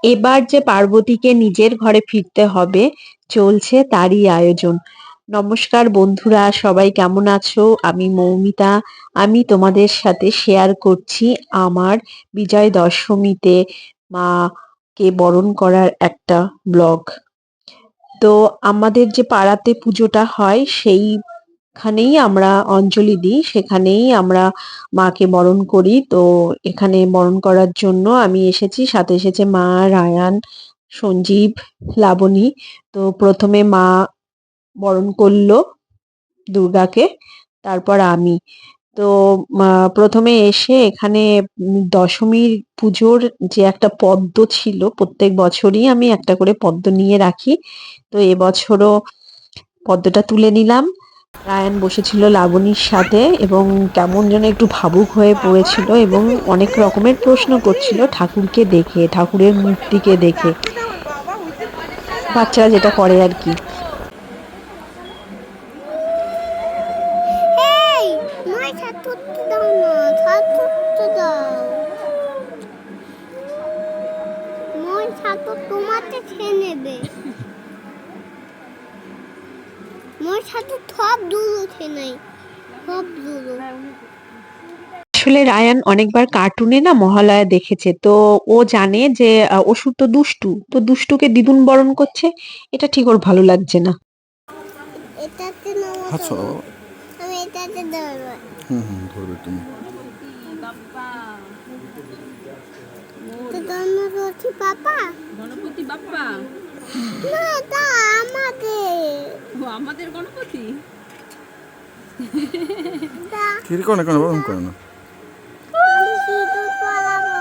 এবার যে পার্বতীকে নিজের ঘরে ফিরতে হবে, চলছে তারই আয়োজন। নমস্কার বন্ধুরা, সবাই কেমন আছো? আমি মৌমিতা। আমি তোমাদের সাথে শেয়ার করছি আমার বিজয় দশমীতে মাকে বরণ করার একটা ব্লগ। তো আমাদের যে পাড়াতে পুজোটা হয় সেইখানেই আমরা অঞ্জলি দিই, সেখানেই আমরা মাকে বরণ করি। তো এখানে বরণ করার জন্য আমি এসেছি, সাথে এসেছে মা, রায়ান, সঞ্জীব, লাবণী। তো প্রথমে মা বরণ করলো দুর্গাকে, তারপর আমি। তো প্রথমে এসে এখানে দশমীর পুজোর যে একটা পদ্ম ছিল, প্রত্যেক বছরই আমি একটা করে পদ্ম নিয়ে রাখি। তো এবছরও পদ্মটা তুলে নিলাম। রায়ান বসেছিল লাবণীর সাথে এবং কেমন যেন একটু ভাবুক হয়ে পড়েছিল এবং অনেক রকমের প্রশ্ন করছিল ঠাকুরকে দেখে, ঠাকুরের মূর্তিকে দেখে, বাচ্চারা যেটা করে আর কি। এই মই ছাতুতে দাও না, ছাতুতে দাও। মই ছাতু তোমাতে খেয়ে নেবে। মই ছাতু সব দুলো খেয়ে নাই, সব দুলো। আসলে রায়ান অনেকবার কার্টুনে না মহালয়া দেখেছে, তো ও জানে যে অসুর তো দুষ্টু, তো দুষ্টুকে দ্বিগুণ বরণ করছে, এটা ঠিক ওর ভালো লাগছে না। এটাতে নাও হাতছো তো। না বাবা। আমি এটাতে ধরবো। ধরবে তুমি। তো দোনো রয়েছে পাপা। গণপতি বাপ্পা। না এটা আমাদের। ও আমাদের গণপতি। তা কিরকম না কেন বাবা করে না। আমি সিঁদুর পরাবো।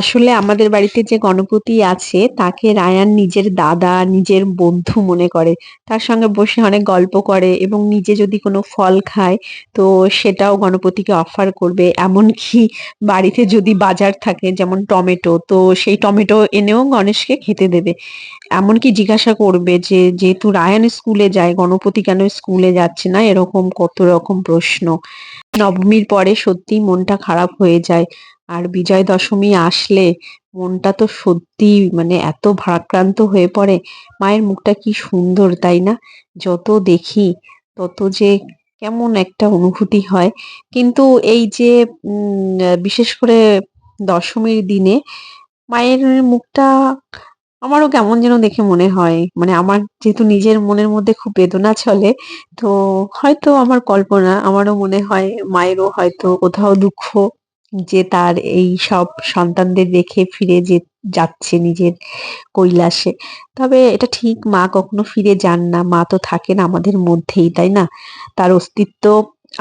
আসলে আমাদের বাড়িতে যে গণপতি আছে তাকে রায়ান নিজের দাদা, নিজের বন্ধু মনে করে। তার সঙ্গে বসে অনেক গল্প করে এবং নিজে যদি কোনো ফল খায় তো সেটাও গণপতিকে অফার করবে। এমনকি বাড়িতে যদি বাজার থাকে, যেমন টমেটো, তো সেই টমেটো এনেও গণেশকে খেতে দেবে। এমনকি জিজ্ঞাসা করবে যে যেহেতু রায়ান স্কুলে যায়, গণপতি কেন স্কুলে যাচ্ছে না, এরকম কত রকম প্রশ্ন। নবমীর পরে সত্যিই মনটা খারাপ হয়ে যায়। আর বিজয় দশমী আসলে মনটা তো সত্যি মানে এত ভারাক্রান্ত হয়ে পড়ে। মায়ের মুখটা কি সুন্দর, তাই না? যত দেখি তত যে কেমন একটা অনুভূতি হয়। কিন্তু এই যে বিশেষ করে দশমীর দিনে মায়ের মুখটা আমারও কেমন যেন দেখে মনে হয়, মানে আমার যেহেতু নিজের মনের মধ্যে খুব বেদনা চলে, তো হয়তো আমার কল্পনা, আমারও মনে হয় মায়েরও হয়তো কোথাও দুঃখ যে তার এই সব সন্তানদের রেখে ফিরে যে যাচ্ছে নিজের কৈলাসে। তবে এটা ঠিক, মা কখনো ফিরে যান না, মা তো থাকেন আমাদের মধ্যেই, তাই না? তার অস্তিত্ব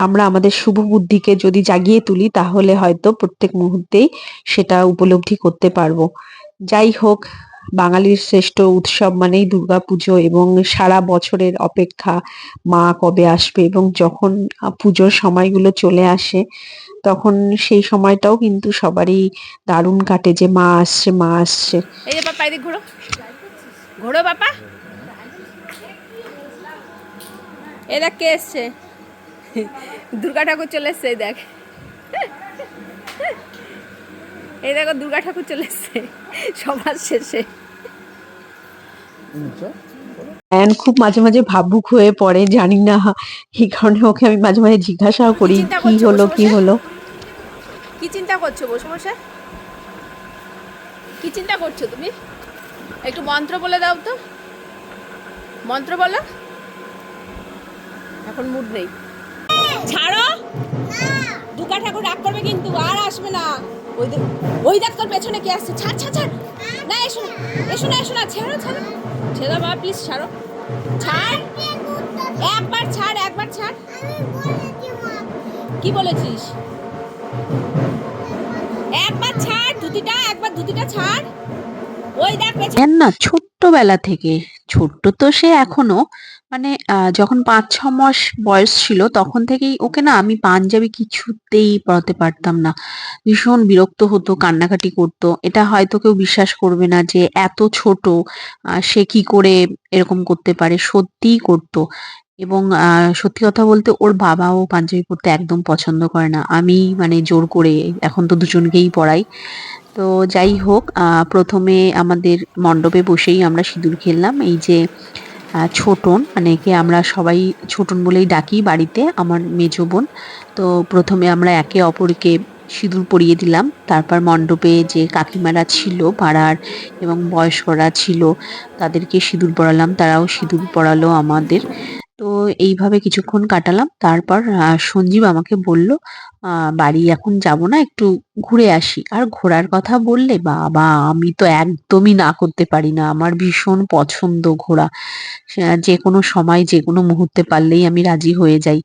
আমরা আমাদের শুভ বুদ্ধিকে যদি জাগিয়ে তুলি তাহলে হয়তো প্রত্যেক মুহূর্তেই সেটা উপলব্ধি করতে পারবো। যাই হোক, বাঙালির শ্রেষ্ঠ উৎসব মানেই দুর্গাপুজো এবং সারা বছরের অপেক্ষা মা কবে আসবে। এবং যখন পুজোর সময়গুলো চলে আসে তখন সেই সময়টাও কিন্তু সবারই দারুণ কাটে যে মা আসছে, মা আসছে। এই যে পাপা এদিক ঘোরো, ঘোরো পাপা। এই দেখ কে এসছে, দুর্গা ঠাকুর চলে এসছে। এই দেখ, এই দেখো দুর্গা ঠাকুর চলে এসছে সবার শেষে। অ্যান খুব মাঝে মাঝে ভাবুক হয়ে পড়ে, জানি না এই কারণে ওকে আমি মাঝে মাঝে জিজ্ঞাসাও করি চিন্তা কি করছো হলো বসে কি বসে? হলো। কি চিন্তা করছো বসে বসে? কি চিন্তা করছো তুমি? একটু মন্ত্র বলে দাও তো, মন্ত্র বলো। এখন মুড নেই, ছাড়ো। দুর্গা ঠাকুর রাগ করবে কিন্তু, আর আসবে না। ওই দেখ তোর পেছনে কে আসছে, ছাড় ছাড় ছাড়। না এসো না, এসো না, এসো না, ছাড়ো ছাড়ো, ছেড়ে বাবা প্লিজ, ছাড়ো, ছাড়। একবার ছাড়, একবার ছাড়। কি বলেছিস? একবার ছাড় ধুতিটা, একবার ধুতিটা ছাড়। ওই দেখ পেছনে। অ্যান না ছোট্টবেলা থেকে, ছোট্ট তো সে এখনো, মানে যখন 5-6 মাস বয়স ছিল তখন থেকেই ওকে না আমি পাঞ্জাবি কিছুতেই পরাতে পারতাম না। ভীষণ বিরক্ত হতো, কান্নাকাটি করতো। এটা হয়তো কেউ বিশ্বাস করবে না যে এত ছোট সে কি করে এরকম করতে পারে, সত্যিই করতো। এবং সত্যি কথা বলতে ওর বাবাও পাঞ্জাবি পরতে একদম পছন্দ করে না। আমি মানে জোর করে এখন তো দুজনকেই পড়াই। তো যাই হোক, ১ম এ আমাদের মণ্ডপে বসেই আমরা সিঁদুর খেললাম। এই যে ছোটন, মানে একে আমরা সবাই ছোটন বলেই ডাকি বাড়িতে, আমার মেজো বোন। তো ১ম এ আমরা একে অপরকে সিঁদুর পরিয়ে দিলাম। তারপর মণ্ডপে যে কাকিমারা ছিল পাড়ার এবং বয়স্করা ছিল তাদেরকে সিঁদুর পরালাম, তারাও সিঁদুর পরালো আমাদের। তো এইভাবে কিছুক্ষণ কাটালাম। তারপর সঞ্জীব আমাকে বলল, "বাড়ি এখন যাব না, একটু ঘুরে আসি।" আর ঘোরার কথা বললে বাবা! আমি তো একদমই না করতে পারি না। আমার ভীষণ পছন্দ ঘোরা। যেকোনো সময় যেকোনো মুহূর্তে পারলেই আমি রাজি হয়ে যাই।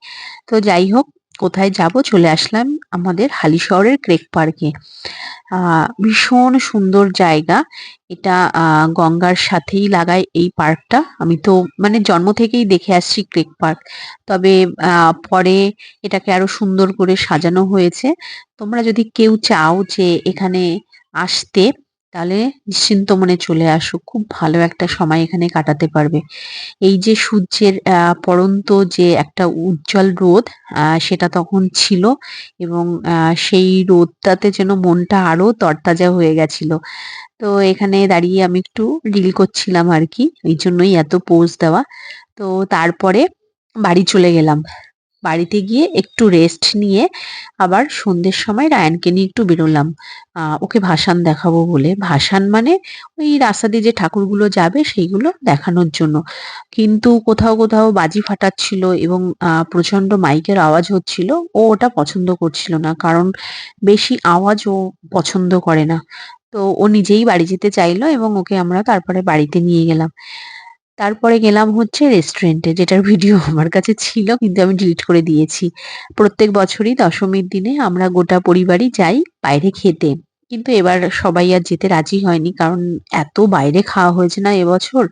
তো যাই হোক, কোথায় যাব? চলে আসলাম আমাদের হালিশহরের ক্রেক পার্কে। আ ভীষণ সুন্দর জায়গা। এটা গঙ্গার সাথেই লাগায় এই পার্কটা। আমি তো মানে জন্ম থেকেই দেখে আসছি ক্রেক পার্ক। তবে আ পরে এটাকে আরো সুন্দর করে সাজানো হয়েছে। তোমরা যদি কেউ চাও যে এখানে আসতে, তাহলে নিশ্চিন্ত মনে চলে আসো। খুব ভালো একটা সময় এখানে কাটাতে পারবে। এই যে সূর্যের পড়ন্ত যে একটা উজ্জ্বল রোদ, সেটা তখন ছিল এবং সেই রোদটাতে যেন মনটা আরো তরতাজা হয়ে গেছিল। তো এখানে দাঁড়িয়ে আমি একটু রিল করছিলাম আরকি। এইজন্যই এত পোজ দেওয়া। তো তারপরে বাড়ি চলে গেলাম। বাড়িতে গিয়ে একটু রেস্ট নিয়ে আবার সন্ধ্যের সময় রায়ানকে নিয়ে একটু বেরোলাম। ওকে ভাসান দেখাবো বলে। ভাসান মানে ওই রাস্তা দিয়ে যে ঠাকুরগুলো যাবে সেইগুলো দেখানোর জন্য। কিন্তু কোথাও, কোথাও বাজি ফাটাচ্ছিল এবং প্রচন্ড মাইকের আওয়াজ হচ্ছিল। ও ওটা পছন্দ করছিল না। কারণ বেশি আওয়াজ ও পছন্দ করে না। তো ও নিজেই বাড়ি যেতে চাইলো এবং ওকে আমরা তারপরে বাড়িতে নিয়ে গেলাম। তারপরে গেলাম হচ্ছে রেস্টুরেন্টে, যেটার ভিডিও আমার কাছে ছিল কিন্তু আমি ডিলিট করে দিয়েছি। প্রত্যেক বছরই দশমীর দিনে আমরা গোটা পরিবারই যাই বাইরে খেতে। কিন্তু এবার সবাই আর যেতে রাজি হয়নি। কারণ এত বাইরে খাওয়া হয়েছে না এবছর।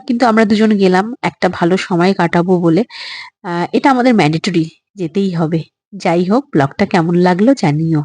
কিন্তু আমরা দুজন গেলাম একটা ভালো সময় কাটাবো বলে। এটা আমাদের ম্যান্ডেটরি, যেতেই হবে। যাই হোক, ব্লগটা কেমন লাগলো জানিও।